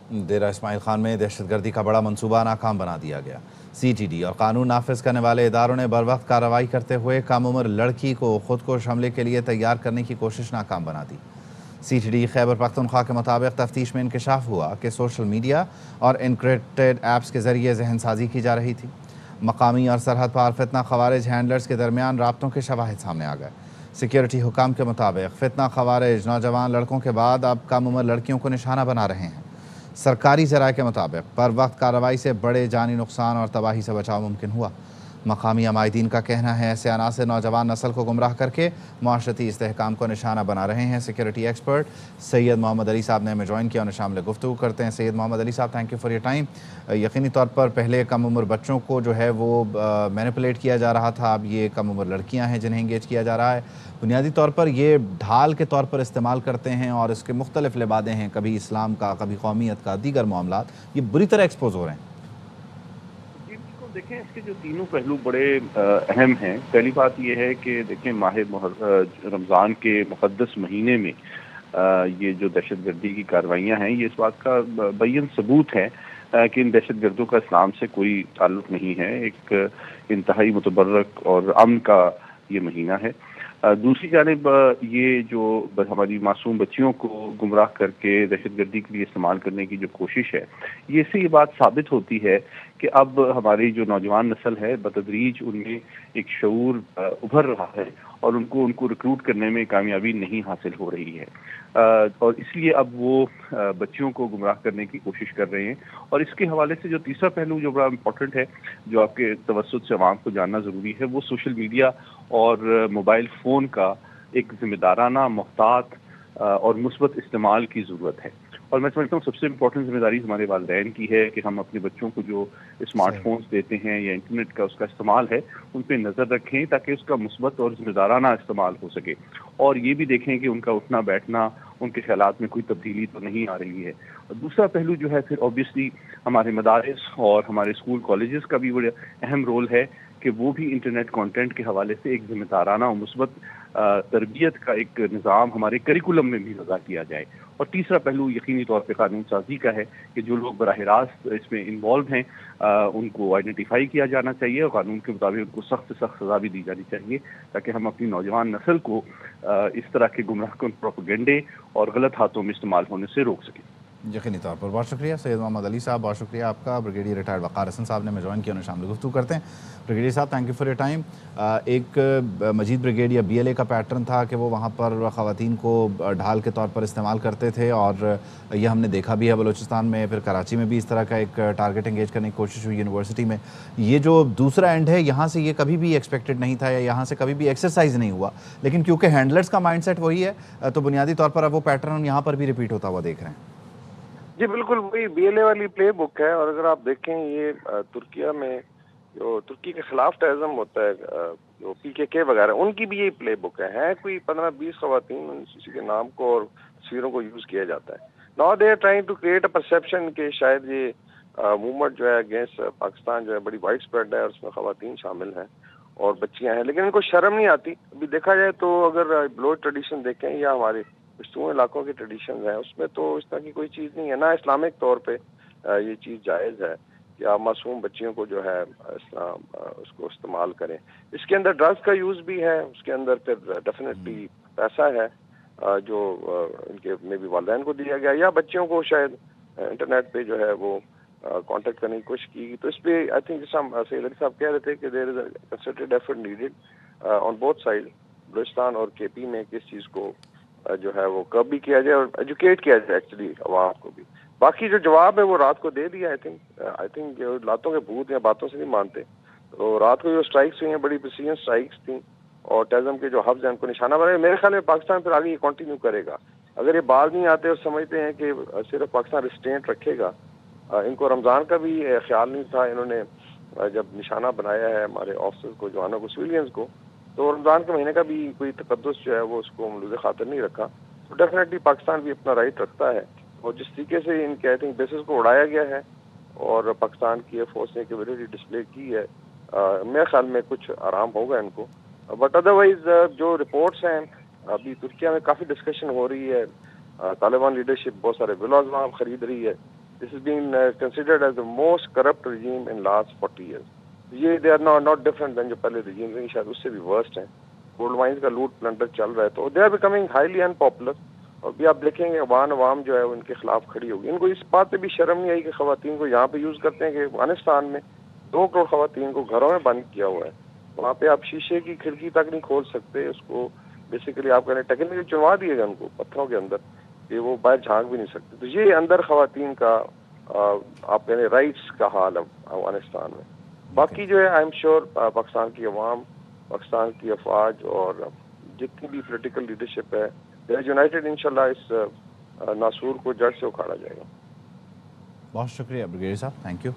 डेरा इस्माइल खान में दहशतगर्दी का बड़ा मंसूबा नाकाम बना दिया गया। CTD और कानून नाफिज करने वाले इदारों ने बरवक्त कार्रवाई करते हुए कम उम्र लड़की को खुद को हमले के लिए तैयार करने की कोशिश नाकाम बना दी। CTD खैबर पख्तूनख्वा के मुताबिक तफ्तीश में इंकशाफ हुआ कि सोशल मीडिया और इनक्रिप्टेड ऐप्स के ज़रिए जहन साजी की जा रही थी। मकामी और सरहद पार फितना खवारिज हैंडलर्स के दरमियान राब्तों के शवाहिद सामने आ गए। सिक्योरिटी हुकाम के मुताबिक फितना खवारिज नौजवान लड़कों के बाद अब कम उम्र लड़कियों को निशाना बना रहे हैं। सरकारी ज़राए के मुताबिक पर वक्त कार्रवाई से बड़े जानी नुकसान और तबाही से बचाव मुमकिन हुआ। मकामी अमायदीन का कहना है ऐसे अनासर नौजवान नस्ल को गुमराह करके माशरती इस्तेहकाम को निशाना बना रहे हैं। सिक्योरिटी एक्सपर्ट सैयद मोहम्मद अली साहब ने हमें ज्वाइन किया और शामिल गुफ्तगू करते हैं। सैयद मोहम्मद अली साहब, thank you for your time. यकीनी तौर पर पहले कम उम्र बच्चों को जो है वो मैनिपुलेट किया जा रहा था, अब ये कम उम्र लड़कियाँ हैं जिन्हें इंगेज किया जा रहा है। बुनियादी तौर पर ये ढाल के तौर पर इस्तेमाल करते हैं और इसके मुख्तलिफ लिबादे हैं, कभी इस्लाम का, कभी कौमियत का, दीगर मामलात, ये बुरी तरह एक्सपोज हो रहे हैं। देखें, इसके जो तीनों पहलू बड़े अहम हैं। पहली बात यह है कि देखें, माह रमज़ान के मुक़द्दस महीने में ये जो दहशतगर्दी की कार्रवाइयाँ हैं, ये इस बात का बय्यन सबूत है कि इन दहशतगर्दों का इस्लाम से कोई ताल्लुक़ नहीं है। एक इंतहाई मुतबर्रक और अमन का ये महीना है। दूसरी जानिब ये जो हमारी मासूम बच्चियों को गुमराह करके दहशतगर्दी के लिए इस्तेमाल करने की जो कोशिश है, ये इससे ये बात साबित होती है कि अब हमारी जो नौजवान नस्ल है बतदरीज उनमें एक शऊर उभर रहा है और उनको रिक्रूट करने में कामयाबी नहीं हासिल हो रही है, और इसलिए अब वो बच्चियों को गुमराह करने की कोशिश कर रहे हैं। और इसके हवाले से जो तीसरा पहलू जो बड़ा इम्पोर्टेंट है, जो आपके तवज्जुह से आवाम को जानना ज़रूरी है, वो सोशल मीडिया और मोबाइल फ़ोन का एक ज़िम्मेदाराना, मुहतात और मुस्बत इस्तेमाल की ज़रूरत है। और मैं समझता हूँ सबसे इम्पोर्टेंट ज़िम्मेदारी हमारे वालिदैन की है कि हम अपने बच्चों को जो स्मार्टफोन्स देते हैं या इंटरनेट का उसका इस्तेमाल है, उन पर नज़र रखें ताकि उसका मुस्बत और ज़िम्मेदाराना इस्तेमाल हो सके। और ये भी देखें कि उनका उठना बैठना, उनके ख़यालात में कोई तब्दीली तो नहीं आ रही है। और दूसरा पहलू जो है फिर ऑब्वियसली हमारे मदारिस और हमारे स्कूल कॉलेजेस का भी बड़ा अहम रोल है कि वो भी इंटरनेट कंटेंट के हवाले से एक ज़िम्मेदाराना और मुस्बत तरबियत का एक निज़ाम हमारे करिकुलम में भी वज़ा किया जाए। और तीसरा पहलू यकीनी तौर पे कानून साजी का है कि जो लोग बराह रास्त इसमें इन्वॉल्व हैं उनको आइडेंटिफाई किया जाना चाहिए और कानून के मुताबिक उनको सख्त से सख्त सज़ा भी दी जानी चाहिए, ताकि हम अपनी नौजवान नस्ल को इस तरह के गुमराहकुन प्रोपेगेंडे और गलत हाथों में इस्तेमाल होने से रोक सकें। यकीनी तौर पर बहुत शुक्रिया सैयद मोहम्मद अली साहब, बहुत शुक्रिया आपका। ब्रिगेडियर रिटायर्ड वक़ार हसन साहब ने हमें ज्वाइन किया, उन्हें शामिल गुफ्तगू करते हैं। ब्रिगेडियर साहब, thank you for your time. एक मजीद ब्रिगेड या BLA का पैटर्न था कि वो वहाँ पर ख़वातीन को ढाल के तौर पर इस्तेमाल करते थे और ये हमने देखा भी है बलूचिस्तान में, फिर कराची में भी इस तरह का एक टारगेट इंगेज करने की कोशिश हुई यूनिवर्सिटी में। ये जो दूसरा एंड है, यहाँ से ये कभी भी एक्सपेक्टेड नहीं था या यहाँ से कभी भी एक्सरसाइज नहीं हुआ, लेकिन क्योंकि हैंडलर्स का माइंडसेट वही है तो बुनियादी तौर पर अब वो पैटर्न यहाँ पर भी रिपीट होता हुआ देख रहे हैं। जी बिल्कुल, वही BLA वाली प्ले बुक है। और अगर आप देखें, ये तुर्किया में जो तुर्की के खिलाफ टेररिज्म होता है, जो PKK वगैरह, उनकी भी यही प्ले बुक है। कोई 15-20 ख़वातीन किसी के नाम को और तस्वीरों को यूज़ किया जाता है। Now they are trying to create a perception कि शायद ये मूवमेंट जो है अगेंस्ट पाकिस्तान जो है बड़ी वाइड स्प्रेड है और उसमें ख़वातीन शामिल हैं और बच्चियाँ हैं, लेकिन इनको शर्म नहीं आती। अभी देखा जाए तो अगर बलोच ट्रेडिशन देखें या हमारे पश्तून इलाकों की ट्रेडिशन है, उसमें तो इस तरह की कोई चीज़ नहीं है। ना इस्लामिक तौर पे ये चीज़ जायज़ है कि आप मासूम बच्चियों को जो है उसको इस्तेमाल करें। इसके अंदर ड्रग्स का यूज़ भी है, उसके अंदर फिर डेफिनेटली पैसा है जो इनके में भी वालिदैन को दिया गया, या बच्चियों को शायद इंटरनेट पे जो है वो कांटेक्ट करने की कोशिश की। तो इस पर आई थिंक जैसा सैयद अली साहब कह रहे थे कि there is a concerted effort needed on both side, Balochistan और KP में, किस चीज़ को जो है वो कब भी किया जाए और एजुकेट किया जाए एक्चुअली अवाम को भी। बाकी जो जवाब है वो रात को दे दिया। आई थिंक लातों के भूत या बातों से नहीं मानते। तो रात को जो स्ट्राइक्स हुई हैं बड़ी प्रिसीजन स्ट्राइक्स थी और टेररिज्म के जो हब्स हैं उनको निशाना बनाया। मेरे ख्याल में पाकिस्तान फिर आगे ये कंटिन्यू करेगा। अगर ये बाहर नहीं आते और समझते हैं कि सिर्फ पाकिस्तान रिस्ट्रेंट रखेगा, इनको रमज़ान का भी ख्याल नहीं था। इन्होंने जब निशाना बनाया है हमारे ऑफिसर्स को, जवानों को, सिविलियंस को, तो रमज़ान के महीने का भी कोई तकद्दुस जो है वो उसको मलूज़ खातिर नहीं रखा। तो डेफिनेटली पाकिस्तान भी अपना राइट रखता है। और जिस तरीके से इनके आई थिंक बेसिस को उड़ाया गया है और पाकिस्तान की एयरफोर्स ने कैपेबिलिटी डिस्प्ले की है, मेरे ख्याल में कुछ आराम होगा इनको। बट अदरवाइज जो रिपोर्ट्स हैं, अभी तुर्किया में काफ़ी डिस्कशन हो रही है। तालिबान लीडरशिप बहुत सारे विलाज वहाँ खरीद रही है This has been considered as the most corrupt regime in last 40 years. یہ they are not different than جو پہلے regimes ہیں, شاید اس سے بھی worst ہیں. گولڈ مائنز کا لوٹ پلنڈر چل رہا ہے, تو they are becoming highly unpopular. اور بھی آپ دیکھیں گے عوام جو ہے ان کے خلاف کھڑی ہوگی. ان کو اس بات پہ بھی شرم نہیں آئی کہ خواتین کو یہاں پہ یوز کرتے ہیں کہ افغانستان میں 2 کروڑ خواتین کو گھروں میں بند کیا ہوا ہے. وہاں پہ آپ شیشے کی کھڑکی تک نہیں کھول سکتے. اس کو بیسیکلی آپ کہنے ٹیکنیکلی چنوا دیے گا ان کو پتھروں کے اندر کہ وہ باہر جھانک بھی نہیں سکتے. تو یہ اندر خواتین کا آپ کہنے رائٹس کا حال ہے افغانستان میں. باقی جو ہے آئی ایم شیور پاکستان کی عوام, پاکستان کی افواج اور جتنی بھی پولیٹیکل لیڈرشپ ہے یونائٹڈ انشاءاللہ اس ناسور کو جڑ سے اکھاڑا جائے گا. بہت شکریہ بریگیڈیئر صاحب, تھینک یو.